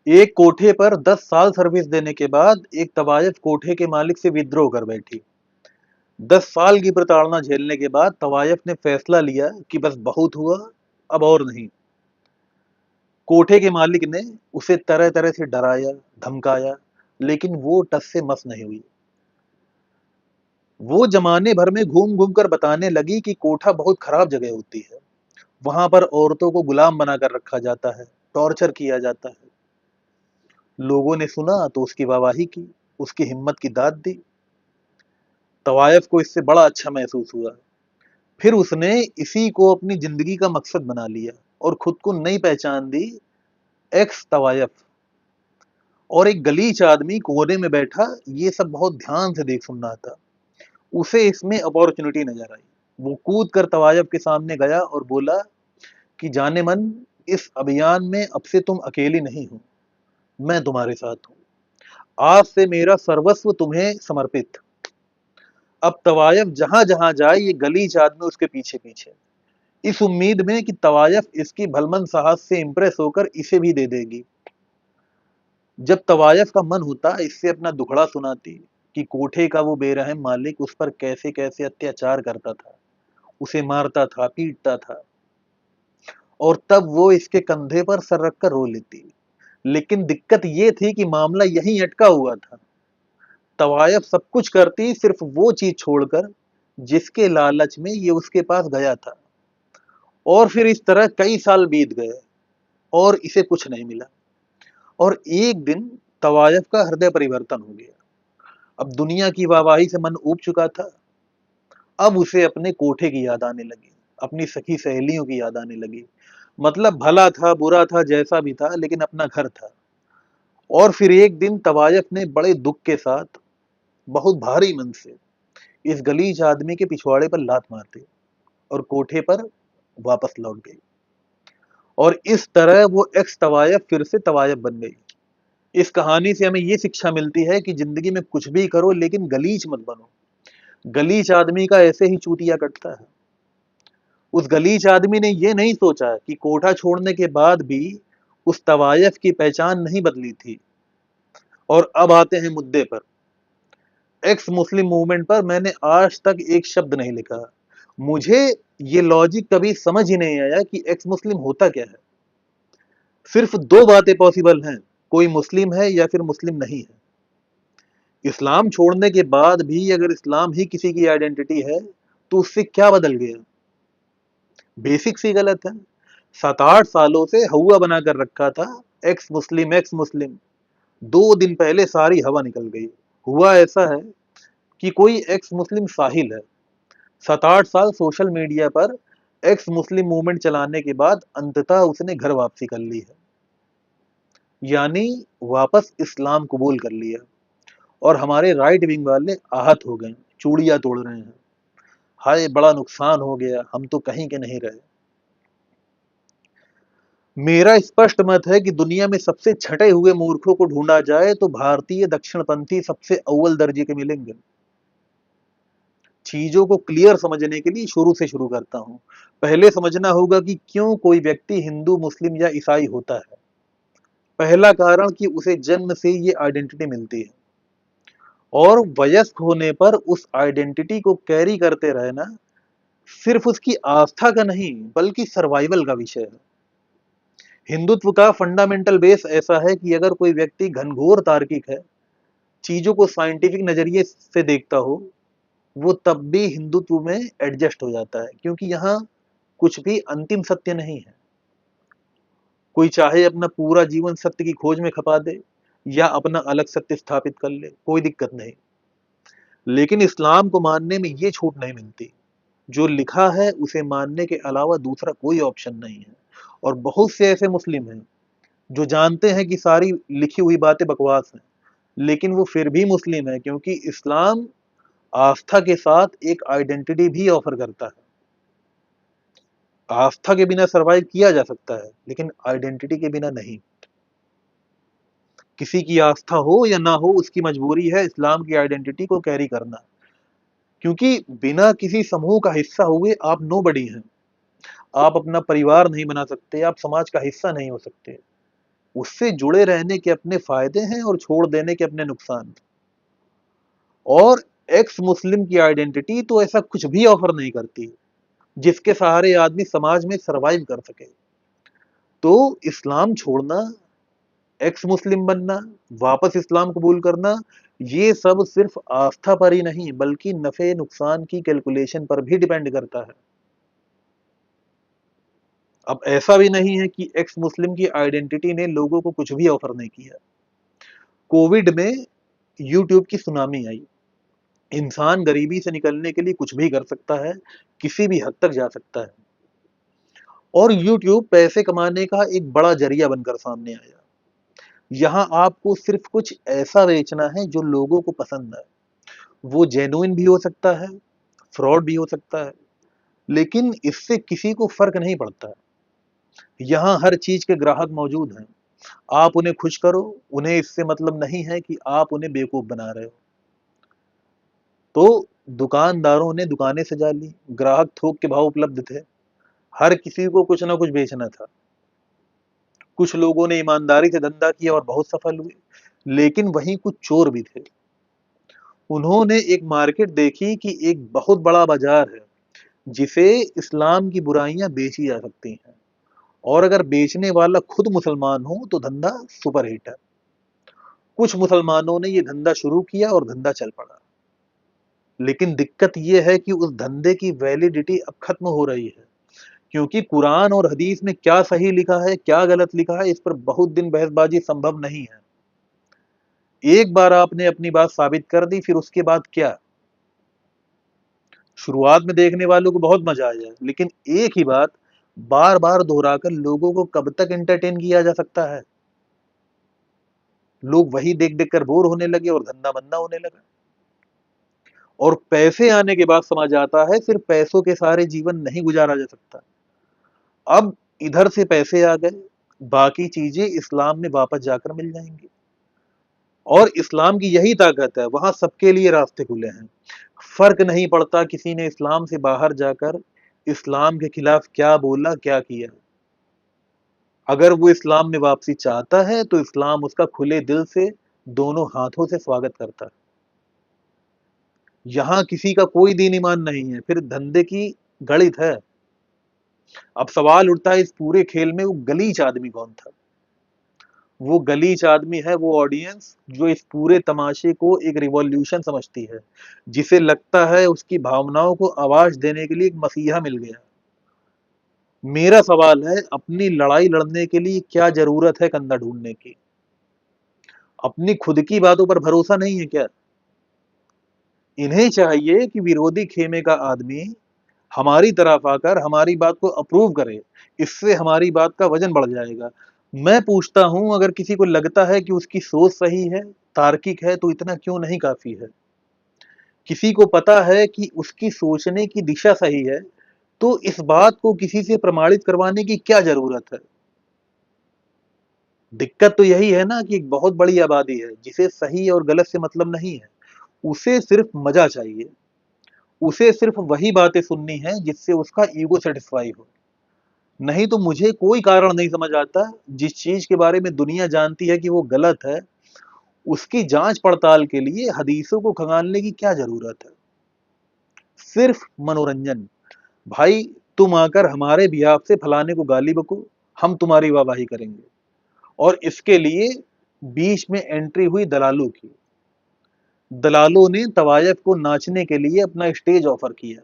एक कोठे पर 10 साल सर्विस देने के बाद एक तवायफ कोठे के मालिक से विद्रोह कर बैठी। 10 साल की प्रताड़ना झेलने के बाद तवायफ ने फैसला लिया कि बस बहुत हुआ, अब और नहीं। कोठे के मालिक ने उसे तरह तरह से डराया, धमकाया, लेकिन वो टस से मस नहीं हुई। वो जमाने भर में घूम घूम कर बताने लगी कि कोठा बहुत खराब जगह होती है, वहां पर औरतों को गुलाम बनाकर रखा जाता है, टॉर्चर किया जाता है। लोगों ने सुना तो उसकी वाहवाही की, उसकी हिम्मत की दाद दी। तवायफ को इससे बड़ा अच्छा महसूस हुआ। फिर उसने इसी को अपनी जिंदगी का मकसद बना लिया और खुद को नई पहचान दी, एक्स तवायफ। और एक गलीच आदमी कोने में बैठा ये सब बहुत ध्यान से देख सुन रहा था। उसे इसमें अपॉर्चुनिटी नजर आई। वो कूद कर तवायफ के सामने गया और बोला कि जाने मन, इस अभियान में अब से तुम अकेली नहीं हो, मैं तुम्हारे साथ हूं। आज से मेरा सर्वस्व तुम्हें समर्पित। अब तवायफ जहां जहां जाए ये गलीच आदमी उसके पीछे पीछे, इस उम्मीद में कि तवायफ इसकी भलमन साहस से इंप्रेस होकर इसे भी दे देगी। जब तवायफ का मन होता इससे अपना दुखड़ा सुनाती कि कोठे का वो बेरहम मालिक उस पर कैसे कैसे अत्याचार करता था, उसे मारता था, पीटता था, और तब वो इसके कंधे पर सर रखकर रो लेती। लेकिन दिक्कत ये थी कि मामला यहीं अटका हुआ था। तवायफ सब कुछ करती सिर्फ वो चीज छोड़कर जिसके लालच में ये उसके पास गया था। और फिर इस तरह कई साल बीत गए और इसे कुछ नहीं मिला। और एक दिन तवायफ का हृदय परिवर्तन हो गया। अब दुनिया की वाहवाही से मन ऊब चुका था। अब उसे अपने कोठे की याद आने लगी, अपनी सखी सहेलियों की याद आने लगी। मतलब भला था, बुरा था, जैसा भी था, लेकिन अपना घर था। और फिर एक दिन तवायफ ने बड़े दुख के साथ, बहुत भारी मन से, इस गलीच आदमी के पिछवाड़े पर लात मार दी और कोठे पर वापस लौट गई। और इस तरह वो एक्स तवायफ फिर से तवायफ बन गई। इस कहानी से हमें ये शिक्षा मिलती है कि जिंदगी में कुछ भी करो लेकिन गलीच मत बनो। गलीच आदमी का ऐसे ही चूतिया कटता है। उस गलीच आदमी ने ये नहीं सोचा कि कोठा छोड़ने के बाद भी उस तवायफ की पहचान नहीं बदली थी। और अब आते हैं मुद्दे पर। एक्स मुस्लिम मूवमेंट पर मैंने आज तक एक शब्द नहीं लिखा। मुझे ये लॉजिक कभी समझ ही नहीं आया कि एक्स मुस्लिम होता क्या है। सिर्फ दो बातें पॉसिबल हैं, कोई मुस्लिम है या फिर मुस्लिम नहीं है। इस्लाम छोड़ने के बाद भी अगर इस्लाम ही किसी की आइडेंटिटी है तो उससे क्या बदल गया? बेसिक सी गलत है। 7-8 सालों से हवा बना कर रखा था, एक्स मुस्लिम एक्स मुस्लिम। 2 दिन पहले सारी हवा निकल गई। हुआ ऐसा है कि कोई एक्स मुस्लिम साहिल है। 7-8 साल सोशल मीडिया पर एक्स मुस्लिम मूवमेंट चलाने के बाद अंततः उसने घर वापसी कर ली है, यानी वापस इस्लाम कबूल कर लिया। और हमारे राइट विंग वाले आहत हो गए, चूड़ियां तोड़ रहे हैं। हाय बड़ा नुकसान हो गया, हम तो कहीं के नहीं रहे। मेरा स्पष्ट मत है कि दुनिया में सबसे छटे हुए मूर्खों को ढूंढा जाए तो भारतीय दक्षिणपंथी सबसे अव्वल दर्जे के मिलेंगे। चीजों को क्लियर समझने के लिए शुरू से शुरू करता हूं। पहले समझना होगा कि क्यों कोई व्यक्ति हिंदू, मुस्लिम या ईसाई होता है। पहला कारण कि उसे जन्म से ये आइडेंटिटी मिलती है और वयस्क होने पर उस आइडेंटिटी को कैरी करते रहना सिर्फ उसकी आस्था का नहीं बल्कि सर्वाइवल का विषय है। हिंदुत्व का फंडामेंटल बेस ऐसा है कि अगर कोई व्यक्ति घनघोर तार्किक है, चीजों को साइंटिफिक नजरिए से देखता हो, वो तब भी हिंदुत्व में एडजस्ट हो जाता है, क्योंकि यहाँ कुछ भी अंतिम सत्य नहीं है। कोई चाहे अपना पूरा जीवन सत्य की खोज में खपा दे या अपना अलग सत्य स्थापित कर ले, कोई दिक्कत नहीं। लेकिन इस्लाम को मानने में ये छूट नहीं मिलती। जो लिखा है उसे मानने के अलावा दूसरा कोई ऑप्शन नहीं है। और बहुत से ऐसे मुस्लिम हैं जो जानते हैं कि सारी लिखी हुई बातें बकवास हैं, लेकिन वो फिर भी मुस्लिम है, क्योंकि इस्लाम आस्था के साथ एक आइडेंटिटी भी ऑफर करता है। आस्था के बिना सरवाइव किया जा सकता है, लेकिन आइडेंटिटी के बिना नहीं। किसी की आस्था हो या ना हो, उसकी मजबूरी है इस्लाम की आइडेंटिटी को कैरी करना, क्योंकि बिना किसी समूह का हिस्सा हुए आप नोबडी हैं। आप अपना परिवार नहीं बना सकते, आप समाज का हिस्सा नहीं हो सकते। उससे जुड़े रहने के अपने फायदे हैं और छोड़ देने के अपने नुकसान। और एक्स मुस्लिम की आइडेंटिटी तो ऐसा कुछ भी ऑफर नहीं करती जिसके सहारे आदमी समाज में सरवाइव कर सके। तो इस्लाम छोड़ना, एक्स मुस्लिम बनना, वापस इस्लाम कबूल करना, ये सब सिर्फ आस्था पर ही नहीं बल्कि नफे नुकसान की कैलकुलेशन पर भी डिपेंड करता है। अब ऐसा भी नहीं है कि एक्स मुस्लिम की आइडेंटिटी ने लोगों को कुछ भी ऑफर नहीं किया। कोविड में यूट्यूब की सुनामी आई। इंसान गरीबी से निकलने के लिए कुछ भी कर सकता है, किसी भी हद तक जा सकता है। और यूट्यूब पैसे कमाने का एक बड़ा जरिया बनकर सामने आया। यहाँ आपको सिर्फ कुछ ऐसा बेचना है जो लोगों को पसंद है। वो जेन्युइन भी हो सकता है, फ्रॉड भी हो सकता है, लेकिन इससे किसी को फर्क नहीं पड़ता। यहाँ हर चीज के ग्राहक मौजूद हैं। आप उन्हें खुश करो, उन्हें इससे मतलब नहीं है कि आप उन्हें बेवकूफ बना रहे हो। तो दुकानदारों ने दुकानें सजा ली, ग्राहक थोक के भाव उपलब्ध थे, हर किसी को कुछ ना कुछ बेचना था। कुछ लोगों ने ईमानदारी से धंधा किया और बहुत सफल हुए, लेकिन वहीं कुछ चोर भी थे। उन्होंने एक मार्केट देखी कि एक बहुत बड़ा बाजार है जिसे इस्लाम की बुराइयां बेची जा सकती हैं, और अगर बेचने वाला खुद मुसलमान हो तो धंधा सुपरहिट है। कुछ मुसलमानों ने ये धंधा शुरू किया और धंधा चल पड़ा। लेकिन दिक्कत ये है कि उस धंधे की वैलिडिटी अब खत्म हो रही है, क्योंकि कुरान और हदीस में क्या सही लिखा है क्या गलत लिखा है इस पर बहुत दिन बहसबाजी संभव नहीं है। एक बार आपने अपनी बात साबित कर दी, फिर उसके बाद क्या? शुरुआत में देखने वालों को बहुत मजा आया, लेकिन एक ही बात बार बार दोहराकर लोगों को कब तक एंटरटेन किया जा सकता है? लोग वही देख देख कर बोर होने लगे और धंधा मंदा होने लगा। और पैसे आने के बाद समझ आता है सिर्फ पैसों के सहारे जीवन नहीं गुजारा जा सकता। अब इधर से पैसे आ गए, बाकी चीजें इस्लाम में वापस जाकर मिल जाएंगी। और इस्लाम की यही ताकत है, वहां सबके लिए रास्ते खुले हैं। फर्क नहीं पड़ता किसी ने इस्लाम से बाहर जाकर इस्लाम के खिलाफ क्या बोला क्या किया। अगर वो इस्लाम में वापसी चाहता है तो इस्लाम उसका खुले दिल से दोनों हाथों से स्वागत करता है। यहाँ किसी का कोई दीन ईमान नहीं है, फिर धंधे की गणित है। अब सवाल उठता है इस पूरे खेल में वो गलीच आदमी कौन था? वो गलीच आदमी है वो ऑडियंस जो इस पूरे तमाशे को एक रिवॉल्यूशन समझती है, जिसे लगता है उसकी भावनाओं को आवाज देने के लिए एक मसीहा मिल गया। मेरा सवाल है, अपनी लड़ाई लड़ने के लिए क्या जरूरत है कंधा ढूंढने की? अपनी खुद की बातों पर भरोसा नहीं है क्या? इन्हें चाहिए कि विरोधी खेमे का आदमी हमारी तरफ आकर हमारी बात को अप्रूव करे। इससे हमारी बात का वजन बढ़ जाएगा। मैं पूछता हूं, अगर किसी को लगता है कि उसकी सोच सही है, तार्किक है, तो इतना क्यों नहीं काफी है? किसी को पता है कि उसकी सोचने की दिशा सही है, तो इस बात को किसी से प्रमाणित करवाने की क्या जरूरत है? दिक्कत तो यही है ना कि एक बहुत बड़ी आबादी है जिसे सही और गलत से मतलब नहीं है। उसे सिर्फ मजा चाहिए। उसे सिर्फ वही बातें सुननी है जिससे उसका ईगो सेटिस्फाई हो। नहीं तो मुझे कोई कारण नहीं समझ आता, जिस चीज के बारे में दुनिया जानती है कि वो गलत है, उसकी जांच पड़ताल के लिए हदीसों को खंगालने की क्या जरूरत है? सिर्फ मनोरंजन। भाई, तुम आकर हमारे बिहाफ से फलाने को गाली बको, हम तुम्हारी वाहवाही करेंगे। और इसके लिए बीच में एंट्री हुई दलालों की। दलालों ने तवायफ को नाचने के लिए अपना स्टेज ऑफर किया।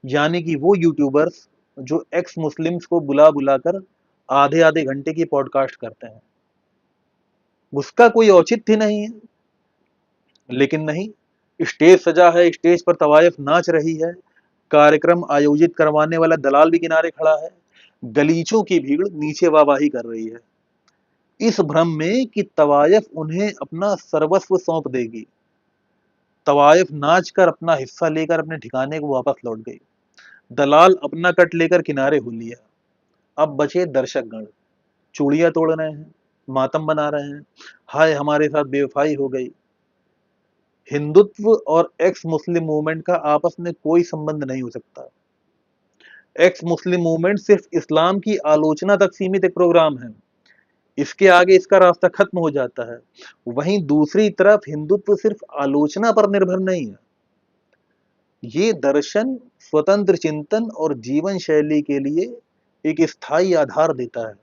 यानी कि वो यूट्यूबर्स जो एक्स मुस्लिम्स को बुला बुलाकर आधे आधे घंटे की पॉडकास्ट करते हैं, उसका कोई औचित्य नहीं है। लेकिन नहीं, स्टेज सजा है, स्टेज पर तवायफ नाच रही है, कार्यक्रम आयोजित करवाने वाला दलाल भी किनारे खड़ा है, गलीचों की भीड़ नीचे वाहवाही कर रही है, इस भ्रम में कि तवायफ उन्हें अपना सर्वस्व सौंप देगी। तवायफ नाच कर अपना हिस्सा लेकर अपने ठिकाने को वापस लौट गई। दलाल अपना कट लेकर किनारे हो लिया। अब बचे दर्शकगण, चूड़ियां तोड़ रहे हैं, मातम बना रहे हैं, हाय हमारे साथ बेवफाई हो गई। हिंदुत्व और एक्स मुस्लिम मूवमेंट का आपस में कोई संबंध नहीं हो सकता। एक्स मुस्लिम मूवमेंट सिर्फ इस्लाम की आलोचना तक सीमित एक प्रोग्राम है। इसके आगे इसका रास्ता खत्म हो जाता है। वहीं दूसरी तरफ हिंदुत्व सिर्फ आलोचना पर निर्भर नहीं है। ये दर्शन स्वतंत्र चिंतन और जीवन शैली के लिए एक स्थायी आधार देता है।